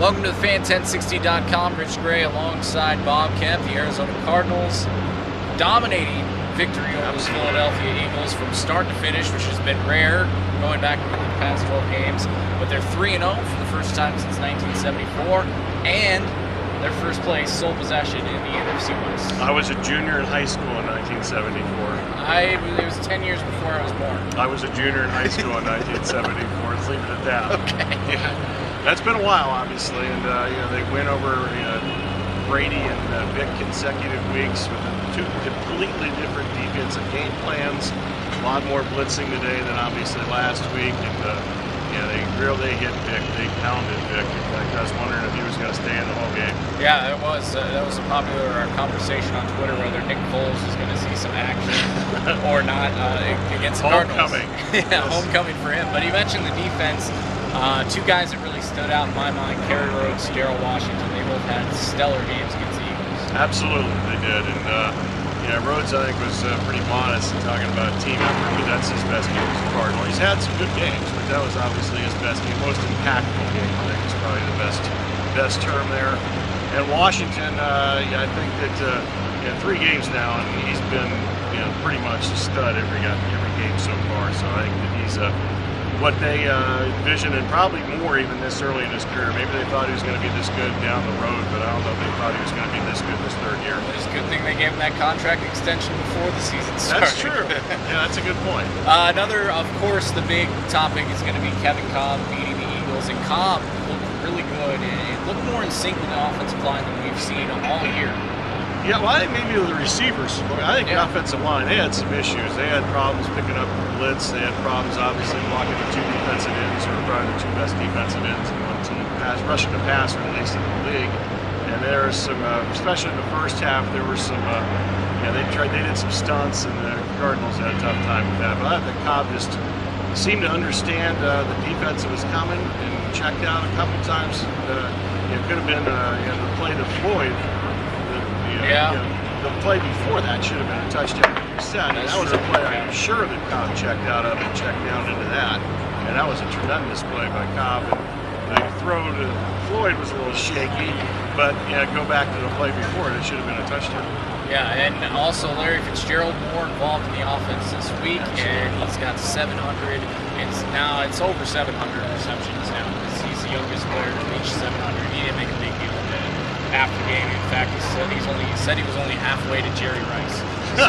Welcome to the Fan1060.com. Rich Gray alongside Bob Kemp. The Arizona Cardinals dominating victory over the Philadelphia Eagles from start to finish, which has been rare going back into the past 12 games. But they're 3-0 for the first time since 1974, and their first place sole possession in the NFC West. I was a junior in high school in 1974. It was 10 years before I was born. I was a junior in high school in 1974. Let's leave it at that. Okay. Yeah. That's been a while, obviously, and they win over Brady and Vic consecutive weeks with two completely different defensive game plans. A lot more blitzing today than obviously last week, and they hit Vic. They pounded Vic. In fact, I was wondering if he was going to stay in the whole game. Yeah, it was. That was a popular conversation on Twitter whether Nick Foles is going to see some action or not against the Cardinals. Homecoming. Yeah, homecoming for him. But he mentioned the defense. Two guys that really stood out in my mind, Kerry Rhodes, Daryl Washington. They both had stellar games against the Eagles. Absolutely, they did. And Rhodes, I think, was pretty modest in talking about team effort, but that's his best game as a Cardinal. He's had some good games, but that was obviously his best game, most impactful game. I think is probably the best term there. And Washington, I think that 3 games now, and he's been pretty much a stud every game so far. So I think that he's what they envisioned, and probably more even this early in his career. Maybe they thought he was going to be this good down the road, but I don't know if they thought he was going to be this good this third year. It's a good thing they gave him that contract extension before the season started. That's true. Yeah, that's a good point. Another, of course, the big topic is going to be Kevin Cobb beating the Eagles, and Cobb looked really good and looked more in sync with the offensive line than we've seen all year. Yeah, well, I think maybe with the receivers. I think the offensive line, they had some issues. They had problems picking up blitz. They had problems, obviously, blocking the 2 defensive ends, or probably the 2 best defensive ends in one team, rushing the passer, at least in the league. And there was some, especially in the first half, there were some, they did some stunts, and the Cardinals had a tough time with that. But I think Cobb just seemed to understand the defense that was coming and checked out a couple times. It could have been the play to Floyd. The play before that should have been a touchdown reset. And that was a play I'm sure that Cobb checked out of and checked down into that. And that was a tremendous play by Cobb. And the throw to Floyd was a little shaky, but go back to the play before it should have been a touchdown. Yeah, and also Larry Fitzgerald more involved in the offense this week, and he's got 700. It's over 700 receptions now. He's the youngest player to reach 700. He didn't make a big deal of it after the game. In fact, he said he was only halfway to Jerry Rice. So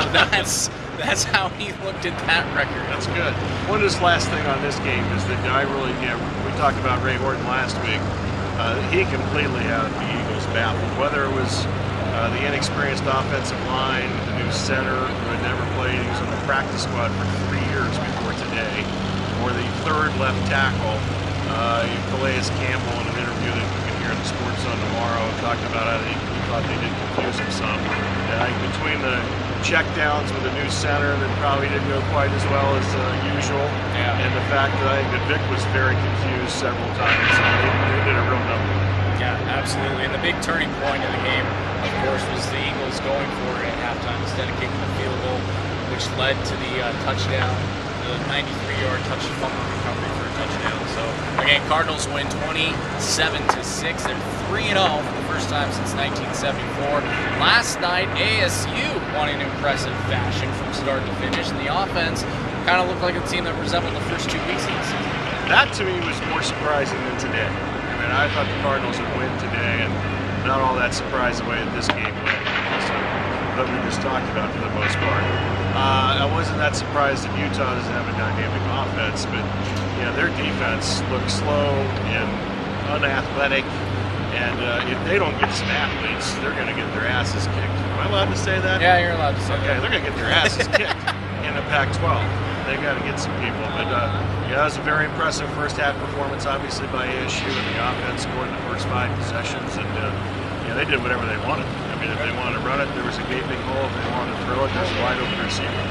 that's how he looked at that record. That's good. One just last thing on this game is that I really, we talked about Ray Horton last week. He completely had the Eagles baffled. Whether it was the inexperienced offensive line, the new center who had never played, he was on the practice squad for 3 years before today, or the third left tackle, Calais Campbell, in an interview that we can hear in the Sports Zone tomorrow, talking about how he thought they did confuse him some. And I think between the checkdowns with the new center that probably didn't go quite as well as usual, and the fact that I think that Vic was very confused several times, they did a real number. Yeah, absolutely. And the big turning point in the game, of course, was the Eagles going for it at halftime instead of kicking the field goal, which led to the touchdown, the 93-yard touchdown recovery for a touchdown. So, again, Cardinals win 27-6. They're 3-0 for the first time since 1974. Last night, ASU won in impressive fashion from start to finish, and the offense kind of looked like a team that resembled the first 2 weeks of the season. That, to me, was more surprising than today. I mean, I thought the Cardinals would win today, and not all that surprised the way that this game went. So, what we just talked about for the most part. I wasn't that surprised that Utah doesn't have a dynamic offense, but their defense looks slow and unathletic, and if they don't get some athletes, they're going to get their asses kicked. Am I allowed to say that? Yeah, you're allowed to say that. Okay, they're going to get their asses kicked in the Pac-12. They got to get some people. But that was a very impressive first half performance, obviously, by ASU, and the offense scored in the first 5 possessions, and they did whatever they wanted. I mean, if they wanted to run it, there was a gaping hole. If they wanted to throw it, there's a wide open receiver.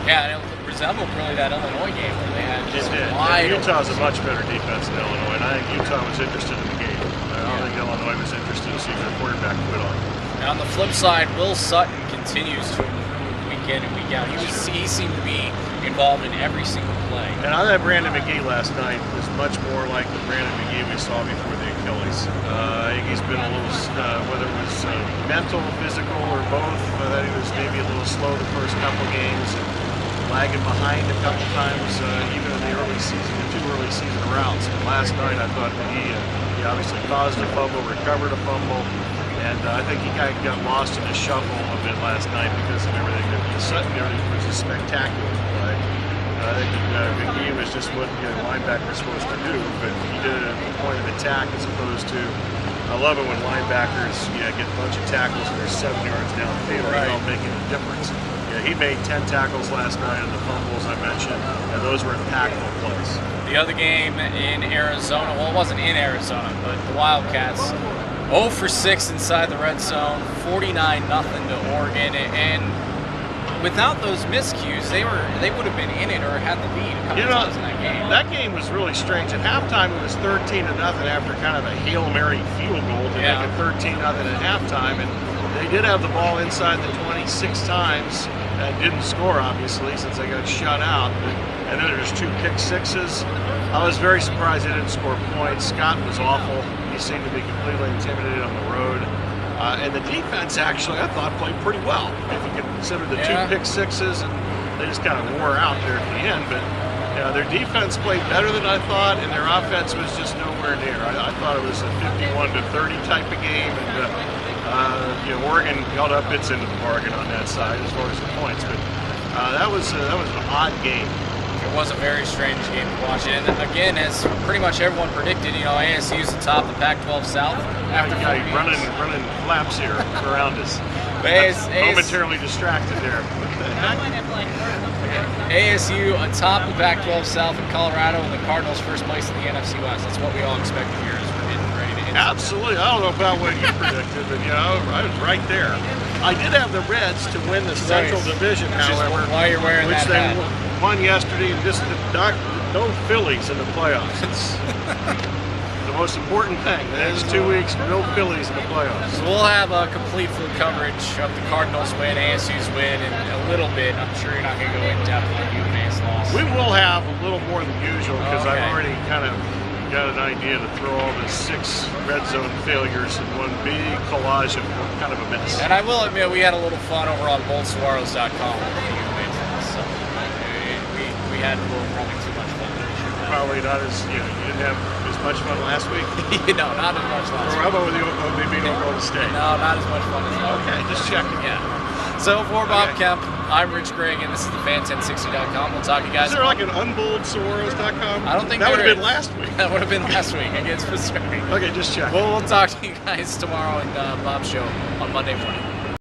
Yeah, and it resembled really that Illinois game where they had just wide open. Utah's a much better defense than Illinois, and I think Utah was interested in the game. I don't think Illinois was interested in seeing their quarterback quit on. And on the flip side, Will Sutton continues to improve week week in and week out. He seemed to be involved in every single play. And I thought Brandon McGee last night was much more like the Brandon McGee we saw before the Achilles. I think he's been a little, whether it was mental, physical, or both. I thought he was maybe a little slow the first couple games, and lagging behind a couple times, even in the early season, the 2 early season routes. But last night, I thought he obviously caused a fumble, recovered a fumble, and I think he kind of got lost in the shuffle a bit last night because of everything that everything was just spectacular play. I think McGee was just what the linebacker was supposed to do, but he did it at the point of attack as opposed to. I love it when linebackers get a bunch of tackles and they're 7 yards downfield, right, without making a difference. He made 10 tackles last night on the fumbles I mentioned, and those were impactful plays. The other game in Arizona, well, it wasn't in Arizona, but the Wildcats 0 for 6 inside the red zone, 49-0 to Oregon, and without those miscues, they would have been in it or had the lead a couple times in that game. That game was really strange. At halftime, it was 13-0 after kind of a Hail Mary field goal to make it 13-0 at halftime, and they did have the ball inside the 26 times. Didn't score, obviously, since they got shut out. And then there's 2 pick sixes. I was very surprised they didn't score points. Scott was awful. He seemed to be completely intimidated on the road. And the defense, actually, I thought played pretty well. If you consider the 2 pick sixes, and they just kind of wore out there at the end. But their defense played better than I thought, and their offense was just nowhere near. I thought it was a 51-30 type of game, and Oregon held up its end of the bargain on that side as far as the points. But that was an odd game. It was a very strange game to watch. And again, as pretty much everyone predicted, ASU's atop the Pac-12 South. After running laps here around us. Momentarily distracted there. What the heck? ASU atop the Pac-12 South in Colorado, and the Cardinals first place in the NFC West. That's what we all expected here as we're getting ready to hit. Absolutely. I don't know about what you predicted, but I was right there. I did have the Reds to win the Central Division, however. Why you're wearing which that they won yesterday, and just no Phillies in the playoffs. It's the most important thing. The next 2 weeks, no Phillies in the playoffs. So we'll have a complete full coverage of the Cardinals win, ASU's win, and a little bit. I'm sure you're not going to go in depth on UMA's loss. We will have a little more than usual because I've already kind of got an idea to throw all the 6 red zone failures in one big collage of kind of a mess. And I will admit, we had a little fun over on boldsaguaros.com with the UMA fans. So we had a little probably too much fun. Probably not as, you didn't have as much fun last week? No, not as much last week. Or how about with they beat Oklahoma State? No, not as much fun as that. Okay, just checking. Yeah. So for Bob Kemp, I'm Rich Gregg, and this is the fan1060.com. We'll talk to you guys. Is there like an unboldsaguaros.com? I don't think that would have is. been last week. That would have been last week against Missouri. Okay, just check. We'll talk to you guys tomorrow in Bob's show on Monday morning.